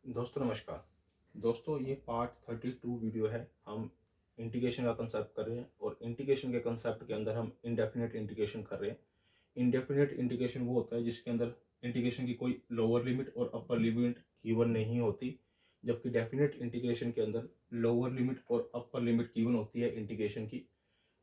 दोस्तों नमस्कार। दोस्तों ये पार्ट 32 वीडियो है। हम इंटीग्रेशन का कंसेप्ट कर रहे हैं और इंटीग्रेशन के कंसेप्ट के अंदर हम इंडेफिनेट इंटीग्रेशन कर रहे हैं। इंडेफिनेट इंटीग्रेशन वो होता है जिसके अंदर इंटीग्रेशन की कोई लोअर लिमिट और अपर लिमिट गिवन नहीं होती, जबकि डेफिनेट इंटीग्रेशन के अंदर लोअर लिमिट और अपर लिमिट गिवन होती है इंटीग्रेशन की।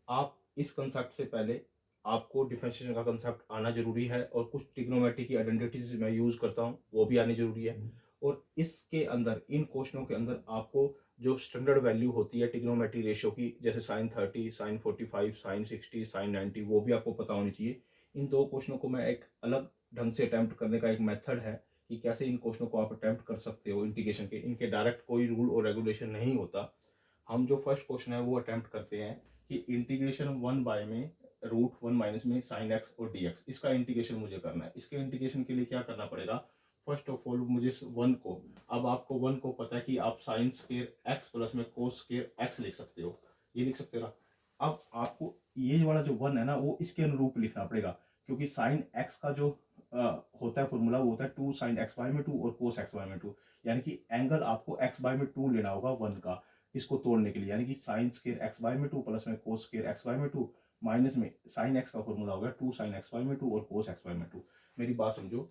आप इस कंसेप्ट से पहले आपको डिफरेंशिएशन का कंसेप्ट आना जरूरी है और कुछ ट्रिग्नोमेट्री की आइडेंटिटीज मैं यूज करता हूँ वो भी आनी जरूरी है। और इसके अंदर इन क्वेश्चनों के अंदर आपको जो स्टैंडर्ड वैल्यू होती है ट्रिग्नोमेट्री रेशियो की, जैसे sin 30, sin 45, sin 60, sin 90, वो भी आपको पता होनी चाहिए। इन दो क्वेश्चनों को मैं एक अलग ढंग से अटैम्प्ट करने का एक मेथड है कि कैसे इन क्वेश्चनों को आप अटैम्प्ट कर सकते हो इंटीग्रेशन के। इनके डायरेक्ट कोई रूल और रेगुलेशन नहीं होता। हम जो फर्स्ट क्वेश्चन है वो अटैम्प्ट करते हैं कि इंटीग्रेशन 1 बाय में √1 माइनस में साइन एक्स और डी एक्स, इसका इंटीग्रेशन मुझे करना है। इसके इंटीग्रेशन के लिए क्या करना पड़ेगा? फर्स्ट ऑफ ऑल मुझे वन को, अब आपको वन को पता है कि आप साइन स्केयर एक्स प्लस में कोस स्केयर एक्स लिख सकते हो, ये लिख सकते हो ना। अब आपको ये वाला जो वन है ना वो इसके अनुरूप लिखना पड़ेगा, क्योंकि साइन एक्स का जो होता है फॉर्मूला वो होता है 2 sin x/2 और cos x/2, यानी कि एंगल आपको x/2 लेना होगा वन का इसको तोड़ने के लिए, यानी कि साइन स्केयर x/2 प्लस में कोस स्केयर x/2 माइनस में साइन एक्स का फॉर्मूला हो गया 2 sin x/2 और कोस x/2। मेरी बात समझो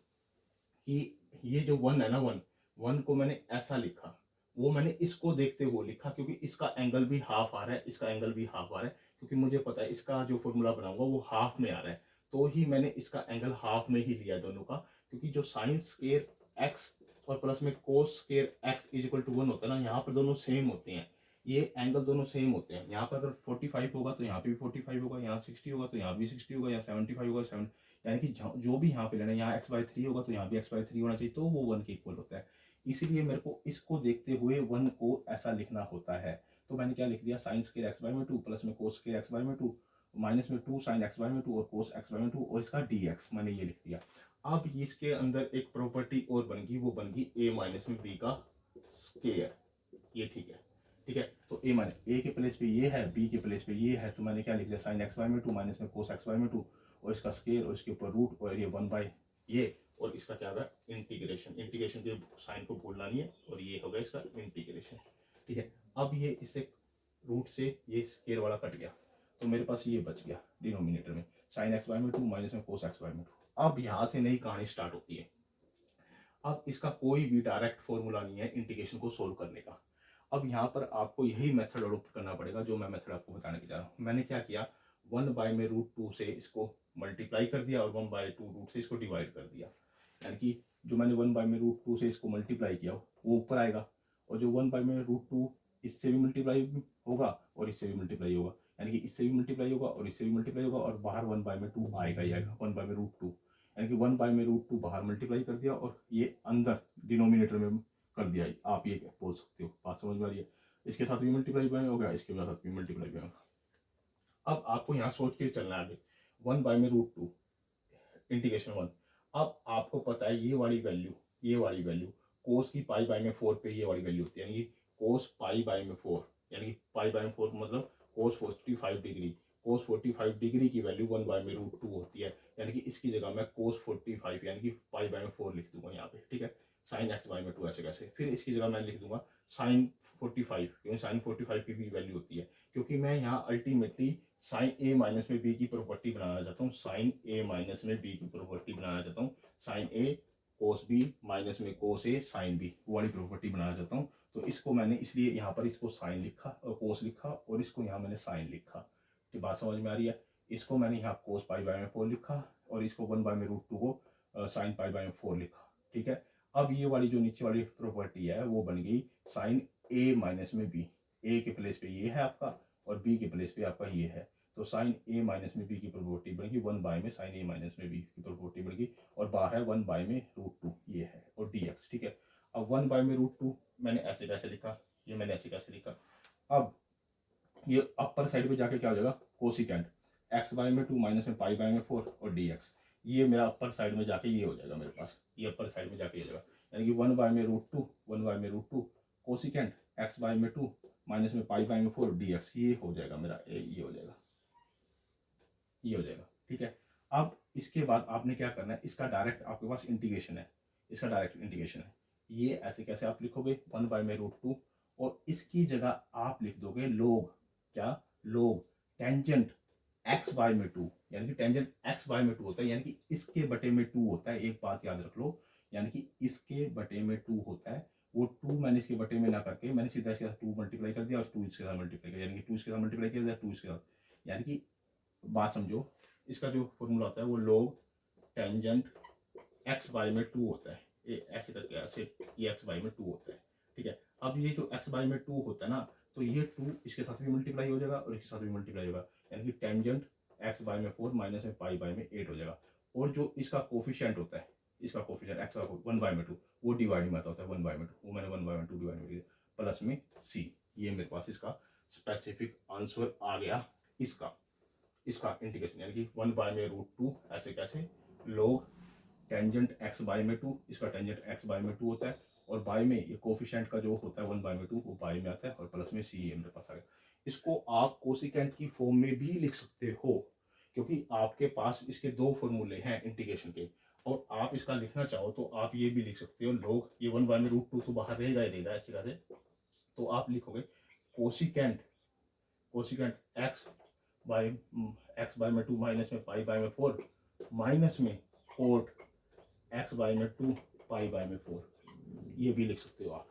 कि ये जो वन है ना, वन वन को मैंने ऐसा लिखा, वो मैंने इसको देखते हुए लिखा क्योंकि इसका एंगल भी हाफ आ रहा है, इसका एंगल भी हाफ आ रहा है, क्योंकि मुझे पता है इसका जो फॉर्मूला बनाऊंगा वो हाफ में आ रहा है, तो ही मैंने इसका एंगल हाफ में ही लिया दोनों का। क्योंकि जो साइन स्केयर एक्स और प्लस में cos square x is equal to 1 होता है ना, यहाँ पर दोनों सेम होते हैं, ये एंगल दोनों सेम होते हैं। यहाँ पर अगर 45 होगा तो यहाँ पे भी 45 होगा, यहाँ 60 होगा तो यहाँ भी 60 होगा, यहाँ 75 होगा 7, यानी कि जो भी यहाँ पे लेना है, यहाँ x/3 होगा तो यहाँ भी x/3 होना चाहिए, तो वो वन के इक्वल होता है। इसीलिए मेरे को इसको देखते हुए वन को ऐसा लिखना होता है। तो मैंने क्या लिख दिया, साइन स्केयर x/2 प्लस में कोस स्केयर x/2 माइनस में 2 sin x/2 और कोस x/2 और इसका dx मैंने ये लिख दिया। अब इसके अंदर एक प्रॉपर्टी और बन गई, वो बन गई a माइनस में b का स्केयर। ये ठीक है, ठीक है। तो ए माइनस ए के प्लेस पे ये है, बी के प्लेस पे ये है, तो मैंने क्या लिख दिया, साइन x/2 माइनस में कोस x/2 और इसका स्केयर और इसके ऊपर रूट और ये 1 बाय ये, और इसका क्या होगा इंटीग्रेशन। इंटीग्रेशन के साइन को भूलना नहीं है, और ये होगा इसका इंटीग्रेशन, ठीक है। अब ये इससे रूट से ये स्केयर वाला कट गया, तो मेरे पास ये बच गया डिनोमिनेटर में साइन x/2 माइनस में कोस x/2। अब यहाँ से नई कहानी स्टार्ट होती है। अब इसका कोई भी डायरेक्ट फॉर्मूला नहीं है इंटीग्रेशन को सोल्व करने का। अब यहाँ पर आपको यही मेथड अडोप्ट करना पड़ेगा जो मैं मेथड आपको बताने की जा रहा हूँ। मैंने क्या किया, 1 बाय में √2 से इसको मल्टीप्लाई कर दिया और 1/2 रूट से इसको डिवाइड कर दिया, यानी कि जो मैंने 1 बाय में √2 से इसको मल्टीप्लाई किया वो ऊपर आएगा, और जो 1 बाय में √2 इससे भी मल्टीप्लाई होगा और इससे भी मल्टीप्लाई होगा, यानी कि इससे भी मल्टीप्लाई होगा और इससे भी मल्टीप्लाई होगा, और बाहर 1/2 आएगा ही आएगा 1/√2, यानी कि 1/√2 बाहर मल्टीप्लाई कर दिया और ये अंदर डिनोमिनेटर में कर दिया। आप ये बोल सकते हो, बात समझ में आ रही है? इसके साथ भी मल्टीप्लाई हो गया, इसके साथ भी मल्टीप्लाई होगा। अब आपको यहाँ सोच के चलना है आगे, 1/√2 इंटीग्रेशन 1। अब आपको पता है ये वाली वैल्यू, ये वाली वैल्यू कोस की π/4 पे ये वाली वैल्यू होती है, यानी कि कोस π/4, यानी कि π/4 मतलब कोस 45 डिग्री, कोस 45 डिग्री की वैल्यू 1/√2 होती है, यानी कि इसकी जगह मैं कोस 45 यानी कि π/4 लिख दूंगा यहाँ पे, ठीक है। साइन x/2 ऐसे कैसे, फिर इसकी जगह मैं लिख दूंगा साइन 45, क्योंकि साइन 45 की भी वैल्यू होती है, क्योंकि मैं यहाँ अल्टीमेटली साइन ए माइनस में बी की प्रॉपर्टी बनाना चाहता हूँ, साइन ए माइनस में बी की प्रॉपर्टी बनाना चाहता हूँ, साइन ए कोस बी माइनस में कोस ए साइन बी वाली प्रॉपर्टी बनाना चाहता हूँ। तो इसको मैंने इसलिए यहाँ पर इसको साइन लिखा और कोस लिखा, और इसको यहाँ मैंने साइन लिखा। तो बात समझ में आ रही है? इसको मैंने यहाँ कोस π/4 लिखा और इसको 1/√2 को साइन π/4 लिखा, ठीक है। अब ये वाली जो नीचे वाली प्रॉपर्टी है वो बन गई साइन ए माइनस में बी, ए के प्लेस पे ये है आपका और बी के प्लेस पे आपका ये है, तो साइन ए माइनस में बी की प्रॉपर्टी बनेगी 1 बाय में साइन ए माइनस में बी की प्रॉपर्टी बनेगी, और बाहर है 1 बाय में √2 ये है, और dx, ठीक है। अब 1 बाय में √2 मैंने ऐसे कैसे लिखा, ये मैंने ऐसे कैसे लिखा। अब ये अपर साइड पे जाके क्या हो जाएगा, कोसिकेंट x/2 माइनस में π/4 और dx, ये मेरा अपर साइड में जाके ये हो जाएगा मेरे पास, ये अपर साइड में जाके ये हो जाएगा, यानी कि 1/√2 कोसिकेंट x/2 माइनस में π/4 dx, ये हो जाएगा मेरा, ये हो जाएगा, ये हो जाएगा, ठीक है। अब इसके बाद आपने क्या करना है, इसका डायरेक्ट आपके पास इंटीग्रेशन है, इसका डायरेक्ट इंटीग्रेशन है, ये ऐसे कैसे आप लिखोगे 1/√2 और इसकी जगह आप लिख दोगे लोग, क्या लोग टेंजेंट एक्स बाय में 2, यानी कि टेंजेंट एक्स बाय में 2 होता है, यानी कि इसके बटे में 2 होता है। एक बात याद रख लो, यानी कि इसके बटे में 2 होता है। वो 2 मैंने इसके बटे में ना करके मैंने सीधा इसके साथ 2 मल्टीप्लाई कर दिया और 2 इसके साथ मल्टीप्लाई किया, यानी कि 2 इसके साथ मल्टीप्लाई किया 2 इसके साथ, यानी कि बात समझो, इसका जो फॉर्मूला होता है वो लोग टेंजेंट एक्स बाय में 2 होता है। ये ऐसे करके ऐसे ये एक्स बाय में 2 होता है, ठीक है। अब ये जो एक्स बाय में 2 होता है ना, तो ये 2 इसके साथ भी मल्टीप्लाई हो जाएगा और इसके साथ भी मल्टीप्लाई होगा, यानी कि टेंजेंट एक्स बाय में 4 माइनस में पाई बाय में 8 हो जाएगा। और जो इसका कोफिशिएंट होता है, इसका कोफिशिएंट एक्स का 1/2 वो डिवाइड में आता होता है 1/2, वो मैंने 1/2 डिवाइड में दिया प्लस में सी। ये मेरे पास इसका स्पेसिफिक आंसर आ गया इसका इंटीग्रेशन, यानी कि 1/√2 ऐसे कैसे लोग टेंजेंट एक्स बाय में 2, इसका टेंजेंट एक्स बाय में 2 होता है और बाय में ये कोफिशिएंट का जो होता है 1/2 वो बाय में आता है और प्लस में सी ये मेरे पास आ गया। इसको आप कोसिकेंट की फॉर्म में भी लिख सकते हो, क्योंकि आपके पास इसके दो फॉर्मूले हैं इंटीग्रेशन के, और आप इसका लिखना चाहो तो आप ये भी लिख सकते हो लोग, ये 1/√2 तो बाहर रहेगा ही रहेगा ऐसे कैसे, तो आप लिखोगे कोसिकेंट एक्स बाय में 2 माइनस में पाई बाय में 4 माइनस में कोट एक्स बाय में 2 पाई बाय में 4, ये भी लिख सकते हो आप,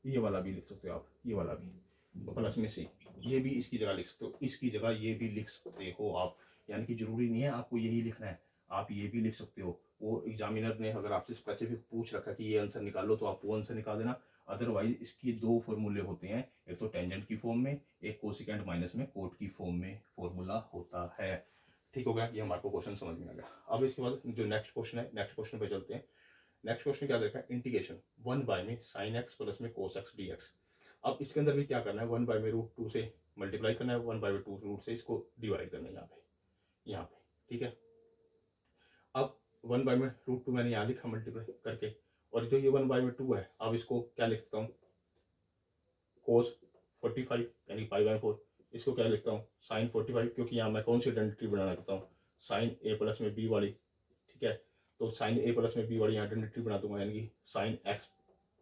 ये वाला भी लिख सकते हो आप, ये वाला भी, तो प्लस में से ये भी इसकी जगह लिख सकते हो, इसकी जगह ये भी लिख सकते हो आप, यानी कि जरूरी नहीं है आपको यही लिखना है, आप ये भी लिख सकते हो। वो एग्जामिनर ने अगर आपसे स्पेसिफिक पूछ रखा कि ये आंसर निकालो तो आप वो आंसर निकाल देना, अदरवाइज इसकी दो फॉर्मूले होते हैं, एक तो टेंजेंट की फॉर्म में, एक कोसिकेंट माइनस में कोट की फॉर्म में फॉर्मूला होता है। ठीक हो गया, ये हमारे को क्वेश्चन समझ में आ गया। अब इसके बाद जो नेक्स्ट क्वेश्चन है, नेक्स्ट क्वेश्चन पे चलते हैं। नेक्स्ट क्वेश्चन क्या देखा है, इंटीग्रेशन 1 में साइन एक्स प्लस में कोस एक्स डी एक्स। अब इसके अंदर भी क्या करना है, 1/√2 से मल्टीप्लाई करना है, 1/2 रूट से इसको डिवाइड करना है यहाँ पे, ठीक है। अब 1/√2 मैंने यहाँ लिखा मल्टीप्लाई करके, और जो ये 1/2 है, अब इसको क्या लिख सकता हूँ, कोस 45 यानी π/4, इसको क्या लिखता हूँ साइन 45, क्योंकि यहाँ मैं कौन सी आइडेंटिटी बनाना चाहता हूँ, साइन ए प्लस में बी वाली, ठीक है। तो साइन ए प्लस में बी वाली यहाँ आइडेंटिटी बना दूंगा, यानी कि साइन एक्स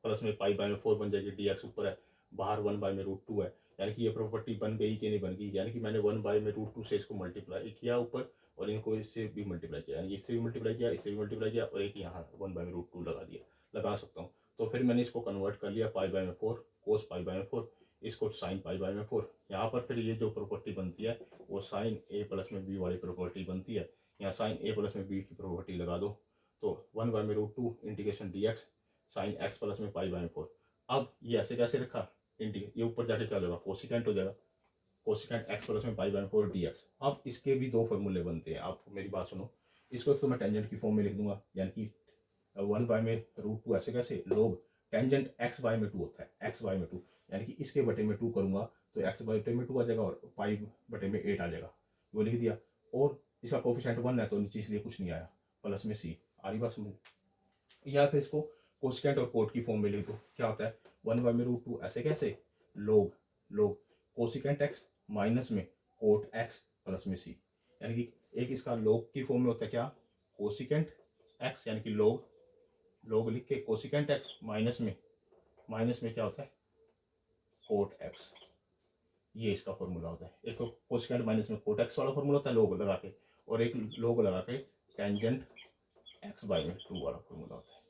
प्लस में π/4 बन जाएगी, डी एक्स ऊपर है, बाहर 1/√2 है, यानी कि ये प्रॉपर्टी बन गई कि नहीं बन गई, यानी कि मैंने 1/√2 से इसको मल्टीप्लाई किया ऊपर, और इनको इससे भी मल्टीप्लाई किया, यानी इससे भी मल्टीप्लाई किया, इससे भी मल्टीप्लाई किया, और एक यहाँ 1/√2 लगा दिया, लगा सकता हूँ। तो फिर मैंने इसको कन्वर्ट कर लिया π/4, कोस π/4, इसको साइन π/4, यहाँ पर फिर ये जो प्रॉपर्टी बनती है वो साइन ए प्लस में बी वाली प्रॉपर्टी बनती है, यहाँ साइन ए प्लस में बी की प्रॉपर्टी लगा दो, तो 1/√2 integration D x sine x plus में π/4। अब ये ऐसे कैसे रखा, ये ऊपर जाके क्या होगा, कोसिकेंट हो जाएगा, कोसिकेंट एक्स प्लस में π/4 डी एक्स। अब इसके भी दो फॉर्मूले बनते हैं, आप मेरी बात सुनो, इसको एक तो मैं टेंजेंट की फॉर्म में लिख दूंगा, यानी कि 1/√2 ऐसे कैसे लोग टेंजेंट एक्स बाय में 2 होता है, एक्स बाय में 2, यानी कि इसके बटे में 2 करूंगा तो एक्स बटे में 2 आ जाएगा और पाई बटे में 8 आ जाएगा, वो लिख दिया, और इसका कोफिशिएंट 1 है तो नीचे इसलिए कुछ नहीं आया, प्लस में सी। आ रही बात समझ, या फिर इसको कोसिकेंट और कोट की फॉर्म में लिख दो, क्या होता है 1/√2 ऐसे कैसे लोग कोसिकेंट एक्स माइनस में कोट एक्स प्लस में सी, यानी कि एक इसका लोग की फॉर्म में होता है क्या, कोसिकेंट एक्स यानी कि लोग लिख के कोसिकेंट एक्स माइनस में क्या होता है कोट एक्स, ये इसका फॉर्मूला होता है। एक तो कोसिकेंट माइनस में कोट एक्स वाला फॉर्मूला होता है लोग लगा के, और एक लोग लगा के टेंजेंट एक्स बाय में 2 वाला फॉर्मूला होता है,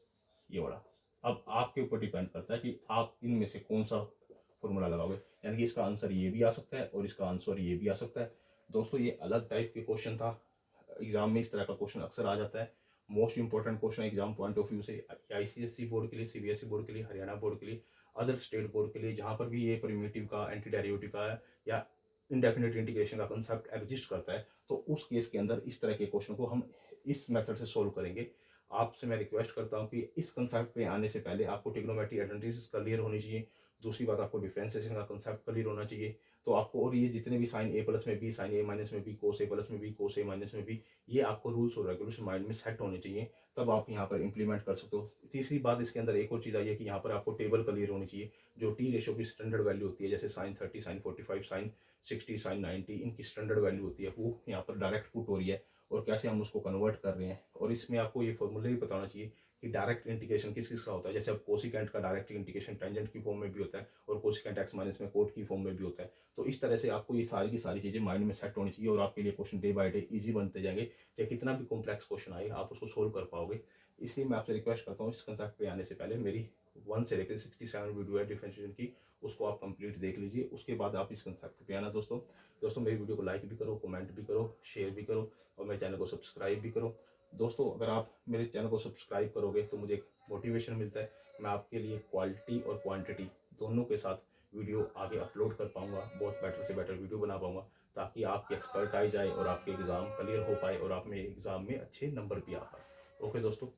ये वाला। अब आपके ऊपर डिपेंड करता है कि आप इनमें से कौन सा फॉर्मूला लगाओगे, यानी कि इसका आंसर ये भी आ सकता है और इसका आंसर ये भी आ सकता है। दोस्तों ये अलग टाइप के क्वेश्चन था, एग्जाम में इस तरह का क्वेश्चन अक्सर आ जाता है, most important question exam point of view से, आईसीएसई बोर्ड के लिए, सीबीएसई बोर्ड के लिए, हरियाणा बोर्ड के लिए, अदर स्टेट बोर्ड के लिए, जहाँ पर भी ये प्रिमिटिव का, एंटी डेरिवेटिव का या इंडेफिनिट इंटीग्रेशन का कंसेप्ट एग्जिस्ट करता है, तो उस केस के अंदर इस तरह के क्वेश्चन को हम इस मेथड से सोल्व करेंगे। आपसे मैं रिक्वेस्ट करता हूँ कि इस कंसेप्ट पे आने से पहले आपको ट्रिग्नोमेट्री आइडेंटिटीज क्लियर होनी चाहिए, दूसरी बात आपको डिफरेंशिएशन का कंसेप्ट क्लियर होना चाहिए, तो आपको, और ये जितने भी साइन ए प्लस में बी, साइन ए माइनस में बी, कोस ए प्लस में बी, कोस ए माइनस में बी, ये आपको रूल्स और रेगुलेशन माइंड में सेट होने चाहिए, तब आप यहाँ पर इंप्लीमेंट कर सकते हो। तीसरी बात इसके अंदर एक और चीज़ आई है कि यहाँ पर आपको टेबल क्लियर होनी चाहिए, जो टी रेशो की स्टैंडर्ड वैल्यू होती है, जैसे साइन 30, साइन 45, साइन 60, साइन 90, इनकी स्टैंडर्ड वैल्यू होती है, वो यहाँ पर डायरेक्ट पुट हो रही है, और कैसे हम उसको कन्वर्ट कर रहे हैं। और इसमें आपको ये फॉर्मूला भी बताना चाहिए कि डायरेक्ट इंटीग्रेशन किस किस का होता है। जैसे अब कोसिकेंट का डायरेक्ट इंटीग्रेशन टेंजेंट की फॉर्म में भी होता है और कोसिकेंट एक्स माइनस में कोट की फॉर्म में भी होता है। तो इस तरह से आपको ये सारी की सारी चीज़ें माइंड में सेट होनी चाहिए और आपके लिए question day by day easy बनते जाएंगे। चाहे कितना भी कॉम्प्लेक्स क्वेश्चन आए आप उसको सोल्व कर पाओगे। इसलिए मैं आपसे रिक्वेस्ट करता हूँ इस कंसेप्ट पे आने से पहले मेरी 1 से लेकर 67 वीडियो है डिफरेंशिएशन की, उसको आप कंप्लीट देख लीजिए, उसके बाद आप इस कंसेप्ट पे आना। दोस्तों मेरी वीडियो को लाइक भी करो, कमेंट भी करो, शेयर भी करो और मेरे चैनल को सब्सक्राइब भी करो। दोस्तों अगर आप मेरे चैनल को सब्सक्राइब करोगे तो मुझे एक मोटिवेशन मिलता है, मैं आपके लिए क्वालिटी और क्वांटिटी दोनों के साथ वीडियो आगे अपलोड कर पाऊँगा, बहुत बेटर से बेटर वीडियो बना पाऊँगा, ताकि आपकी एक्सपर्ट आ जाए और आपके एग्ज़ाम क्लियर हो पाए और आप मेरे एग्ज़ाम में अच्छे नंबर भी आ पाए। ओके दोस्तों।